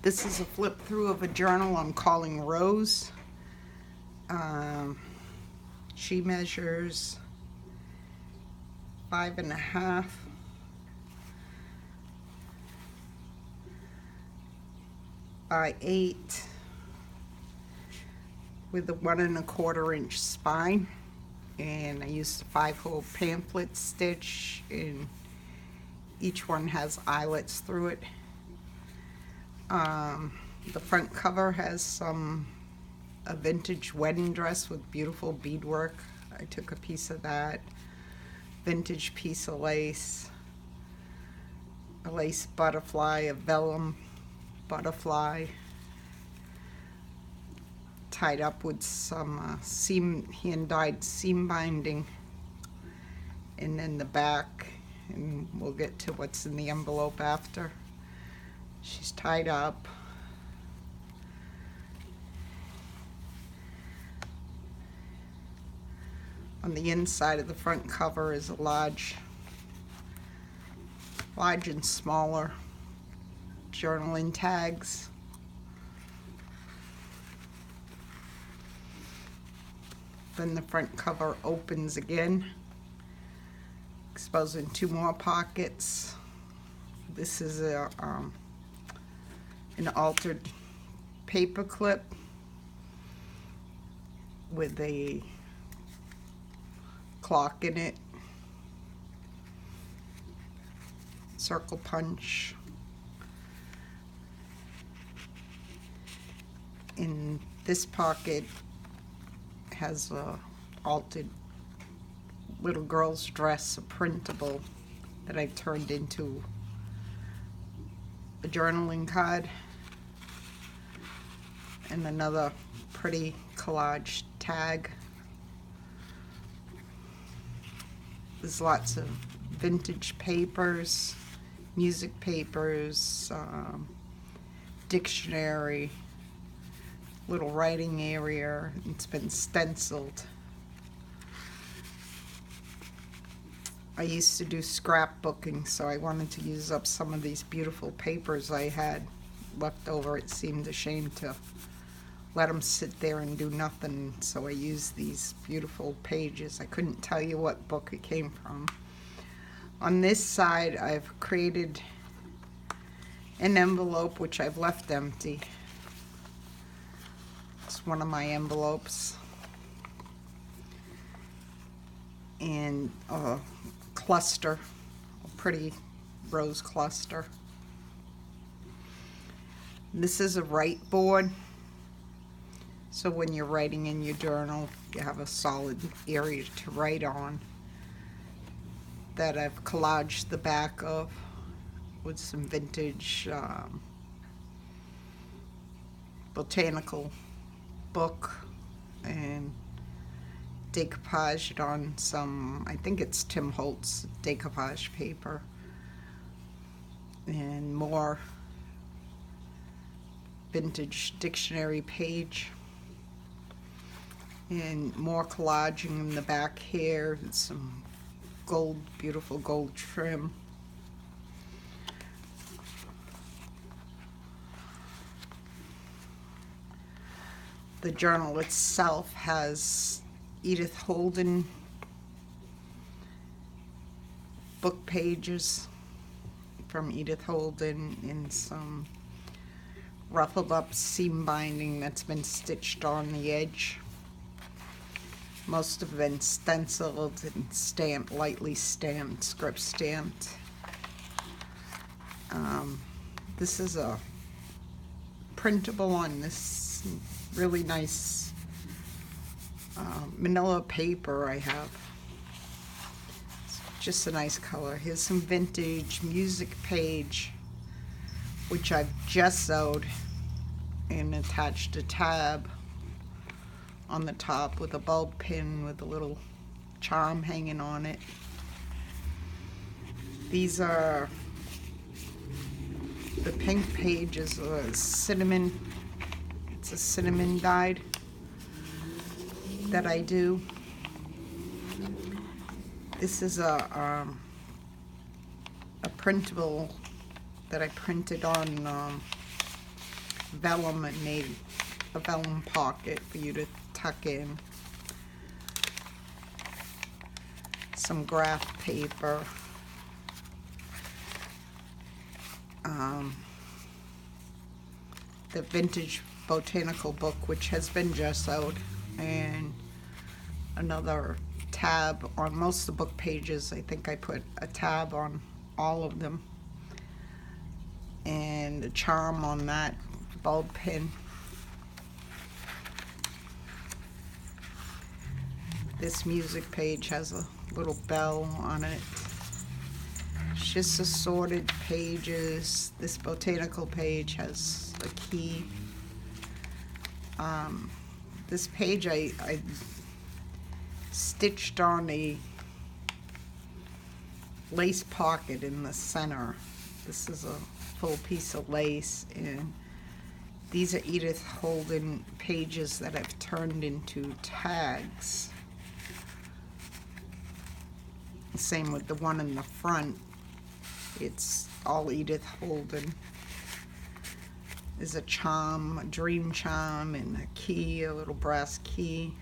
This is a flip through of a journal I'm calling Rose. She measures 5.5 by 8 with a 1 1/4 inch spine, and I used a 5-hole pamphlet stitch, and each one has eyelets through it. The front cover has a vintage wedding dress with beautiful beadwork. I took a piece of that. Vintage piece of lace, a lace butterfly, a vellum butterfly, tied up with some hand-dyed seam binding, and then the back, and we'll get to what's in the envelope after. She's tied up. On the inside of the front cover is a large and smaller journaling tags. Then the front cover opens again, exposing 2 more pockets. This is an altered paper clip with a clock in it, circle punch. In this pocket has a altered little girl's dress, a printable that I turned into a journaling card, and another pretty collage tag. There's lots of vintage papers, music papers, dictionary, little writing area. It's been stenciled. I used to do scrapbooking, so I wanted to use up some of these beautiful papers I had left over. It seemed a shame to let them sit there and do nothing, so I used these beautiful pages. I couldn't tell you what book it came from. On this side, I've created an envelope which I've left empty. It's one of my envelopes. And a cluster, a pretty rose cluster. This is a write board. So when you're writing in your journal, you have a solid area to write on, that I've collaged the back of with some vintage botanical book, and decoupaged on some, I think it's Tim Holtz decoupage paper, and more vintage dictionary page, and more collaging in the back here, some gold, beautiful gold trim. The journal itself has Edith Holden book pages from Edith Holden, and some ruffled up seam binding that's been stitched on the edge. Most have been stenciled and stamped, lightly stamped, script stamped. This is a printable on this really nice manila paper I have. It's just a nice color. Here's some vintage music page, which I've just sewed and attached a tab on the top with a bulb pin with a little charm hanging on it. These are the pink page is a cinnamon. It's a cinnamon dyed that I do. This is a printable that I printed on vellum and made a vellum pocket for you to tuck in. Some graph paper. The vintage botanical book, which has been gessoed, and another tab on most of the book pages. I think I put a tab on all of them, and a charm on that bulb pin. This music page has a little bell on it. It's just assorted pages. This botanical page has a key. This page I stitched on a lace pocket in the center. This is a full piece of lace, and these are Edith Holden pages that I've turned into tags. Same with the one in the front. It's all Edith Holden. There's a charm, a dream charm, and a key, a little brass key.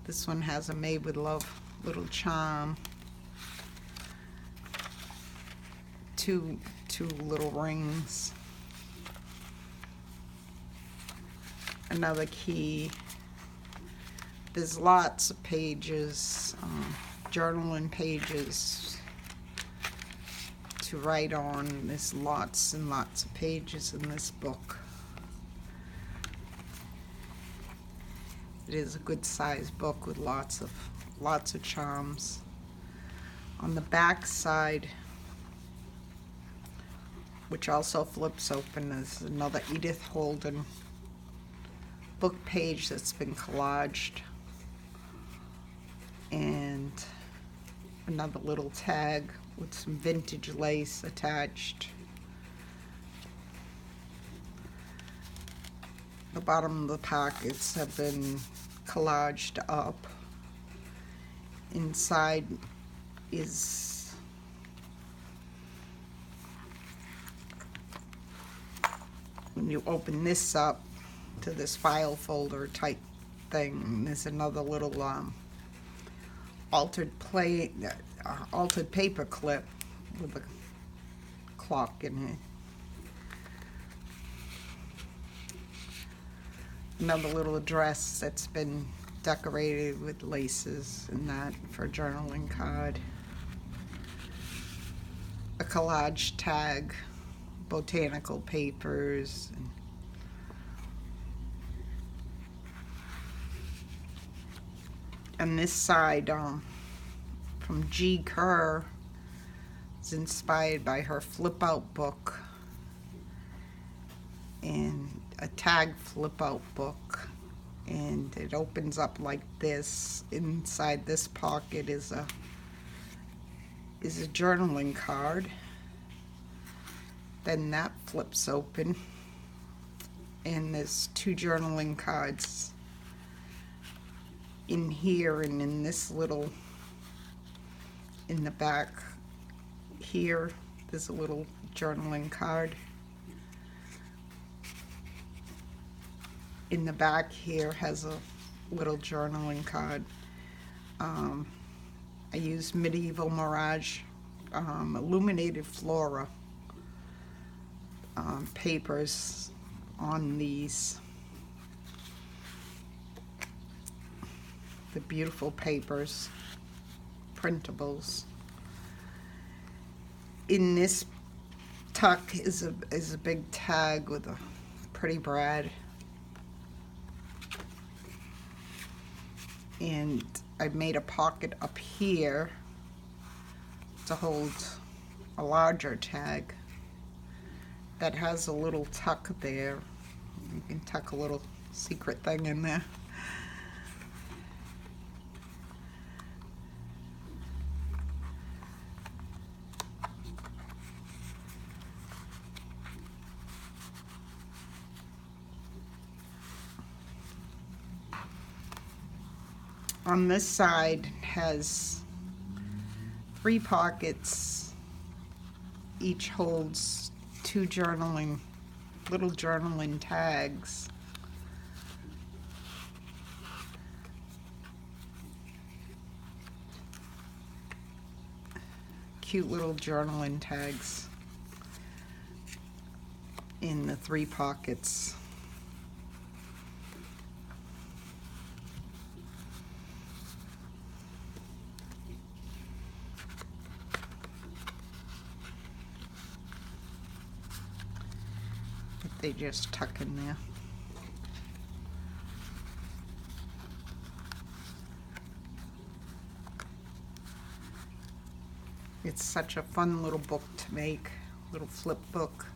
This one has a made with love little charm. Two little rings. Another key. There's lots of pages, journaling pages to write on. There's lots and lots of pages in this book. It is a good sized book with lots of charms. On the back side, which also flips open, is another Edith Holden book page that's been collaged, and another little tag with some vintage lace attached. The bottom of the pockets have been collaged up. Inside is when you open this up to this file folder type thing, there's another little altered paper clip with a clock in it. Another little dress that's been decorated with laces and that for a journaling card. A collage tag, botanical papers. And this side, from G. Kerr, is inspired by her flip out book, and a tag flip out book, and it opens up like this. Inside this pocket is a journaling card. Then that flips open, and there's two journaling cards in here, and in this little, in the back here, there's a little journaling card. In the back here has a little journaling card. I use Medieval Mirage illuminated flora papers on these. The beautiful papers, printables. In this tuck is a big tag with a pretty brad, and I made a pocket up here to hold a larger tag that has a little tuck there. You can tuck a little secret thing in there. On this side has 3 pockets each holds two little journaling tags. Cute little journaling tags in the 3 pockets. They just tuck in there. It's such a fun little book to make, little flip book.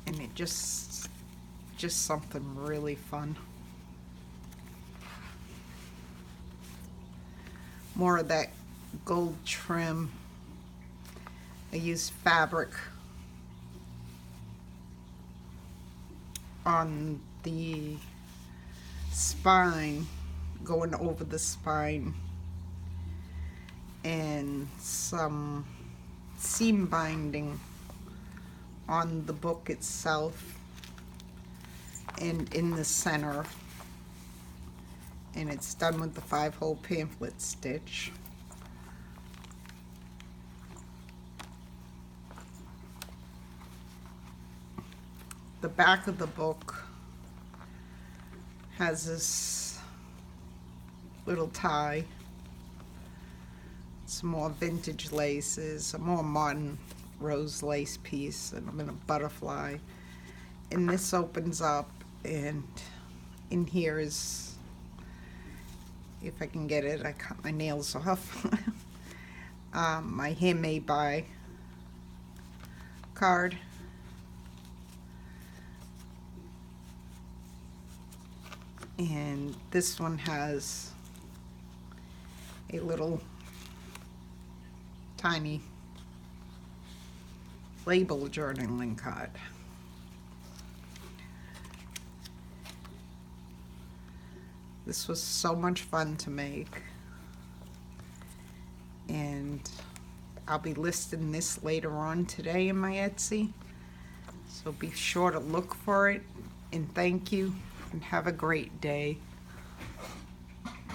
And it just something really fun. More of that gold trim. I used fabric on the spine, going over the spine, and some seam binding on the book itself and in the center, and it's done with the 5-hole pamphlet stitch. The back of the book has this little tie, some more vintage laces, a more modern rose lace piece, and I'm in a butterfly. And this opens up, and in here is, if I can get it, I cut my nails off, my handmade by card. And this one has a little tiny label journaling card. This was so much fun to make, and I'll be listing this later on today in my Etsy, so be sure to look for it. And thank you, and have a great day.